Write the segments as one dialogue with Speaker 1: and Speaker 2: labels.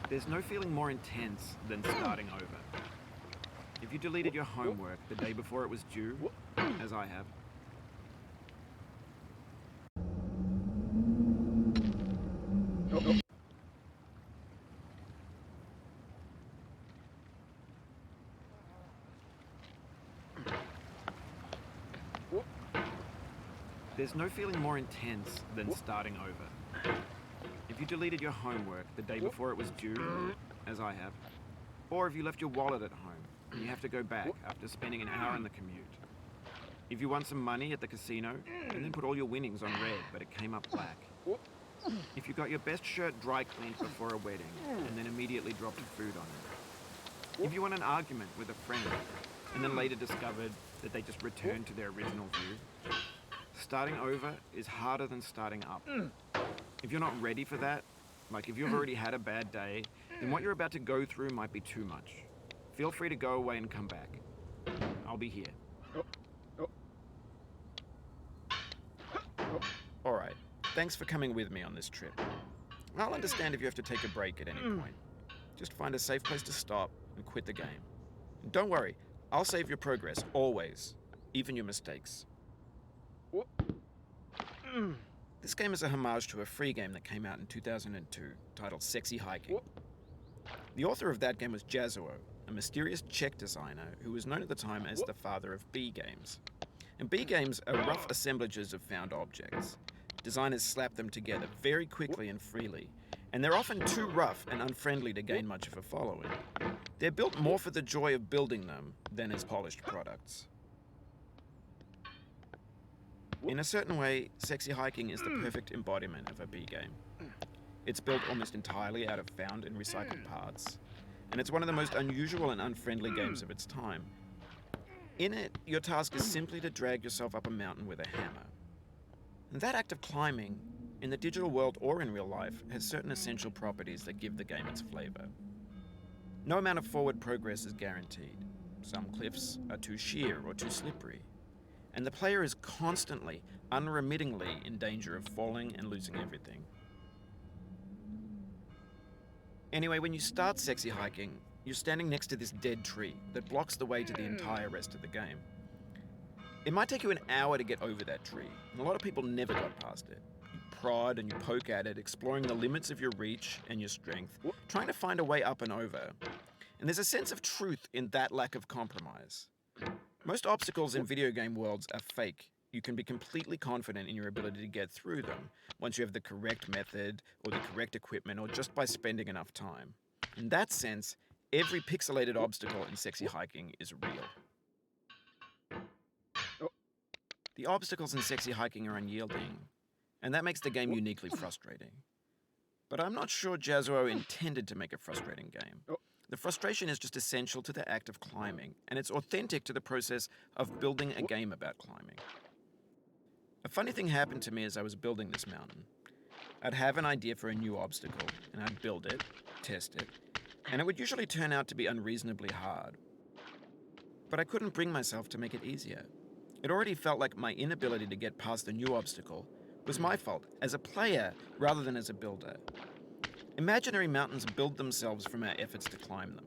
Speaker 1: There's no feeling more intense than starting over. If you deleted your homework the day before it was due, as I have, there's no feeling more intense than starting over. If you deleted your homework the day before it was due, as I have, or if you left your wallet at home and you have to go back after spending an hour in the commute. If you won some money at the casino and then put all your winnings on red but it came up black. If you got your best shirt dry cleaned before a wedding and then immediately dropped food on it. If you won an argument with a friend and then later discovered that they just returned to their original view. Starting over is harder than starting up. If you're not ready for that, like if you've already had a bad day, then what you're about to go through might be too much. Feel free to go away and come back. I'll be here. Alright, thanks for coming with me on this trip. I'll understand if you have to take a break at any point. Just find a safe place to stop and quit the game. And don't worry, I'll save your progress, always. Even your mistakes. This game is a homage to a free game that came out in 2002, titled Sexy Hiking. The author of that game was Jazuo, a mysterious Czech designer who was known at the time as the father of B games. And B games are rough assemblages of found objects. Designers slap them together very quickly and freely, and they're often too rough and unfriendly to gain much of a following. They're built more for the joy of building them than as polished products. In a certain way, Sexy Hiking is the perfect embodiment of a B game. It's built almost entirely out of found and recycled parts, and it's one of the most unusual and unfriendly games of its time. In it, your task is simply to drag yourself up a mountain with a hammer. And that act of climbing, in the digital world or in real life, has certain essential properties that give the game its flavor. No amount of forward progress is guaranteed. Some cliffs are too sheer or too slippery. And the player is constantly, unremittingly in danger of falling and losing everything. Anyway, when you start Sexy Hiking, you're standing next to this dead tree that blocks the way to the entire rest of the game. It might take you an hour to get over that tree, and a lot of people never got past it. You prod and you poke at it, exploring the limits of your reach and your strength, trying to find a way up and over. And there's a sense of truth in that lack of compromise. Most obstacles in video game worlds are fake. You can be completely confident in your ability to get through them once you have the correct method or the correct equipment or just by spending enough time. In that sense, every pixelated obstacle in Sexy Hiking is real. The obstacles in Sexy Hiking are unyielding, and that makes the game uniquely frustrating. But I'm not sure Jazuo intended to make a frustrating game. The frustration is just essential to the act of climbing, and it's authentic to the process of building a game about climbing. A funny thing happened to me as I was building this mountain. I'd have an idea for a new obstacle, and I'd build it, test it, and it would usually turn out to be unreasonably hard. But I couldn't bring myself to make it easier. It already felt like my inability to get past the new obstacle was my fault, as a player rather than as a builder. Imaginary mountains build themselves from our efforts to climb them,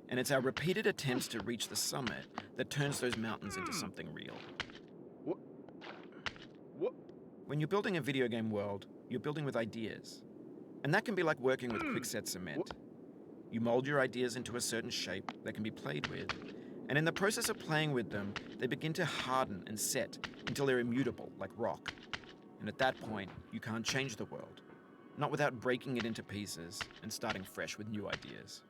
Speaker 1: and it's our repeated attempts to reach the summit that turns those mountains into something real. When you're building a video game world, you're building with ideas, and that can be like working with quickset cement. You mold your ideas into a certain shape that can be played with, and in the process of playing with them, they begin to harden and set until they're immutable, like rock. And at that point, you can't change the world. Not without breaking it into pieces and starting fresh with new ideas.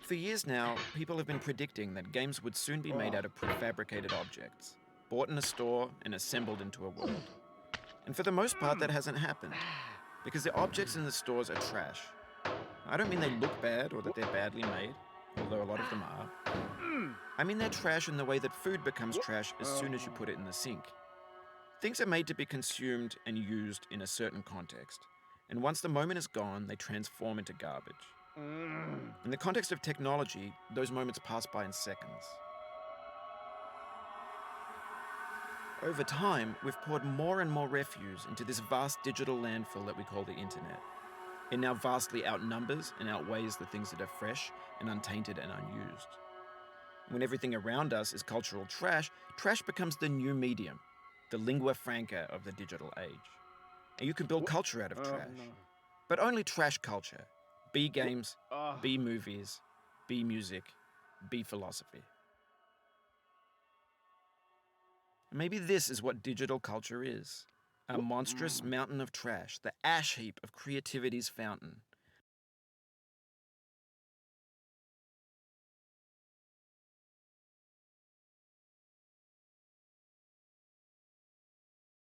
Speaker 1: For years now, people have been predicting that games would soon be made out of prefabricated objects, bought in a store and assembled into a world. And for the most part, that hasn't happened, because the objects in the stores are trash. I don't mean they look bad or that they're badly made, although a lot of them are. I mean they're trash in the way that food becomes trash as soon as you put it in the sink. Things are made to be consumed and used in a certain context, and once the moment is gone, they transform into garbage. In the context of technology, those moments pass by in seconds. Over time, we've poured more and more refuse into this vast digital landfill that we call the internet. It now vastly outnumbers and outweighs the things that are fresh and untainted and unused. When everything around us is cultural trash, trash becomes the new medium, the lingua franca of the digital age. And you can build culture out of trash.
Speaker 2: No.
Speaker 1: But only trash culture. Be games, be movies, be music, be philosophy. Maybe this is what digital culture is. A monstrous mountain of trash, the ash heap of creativity's fountain,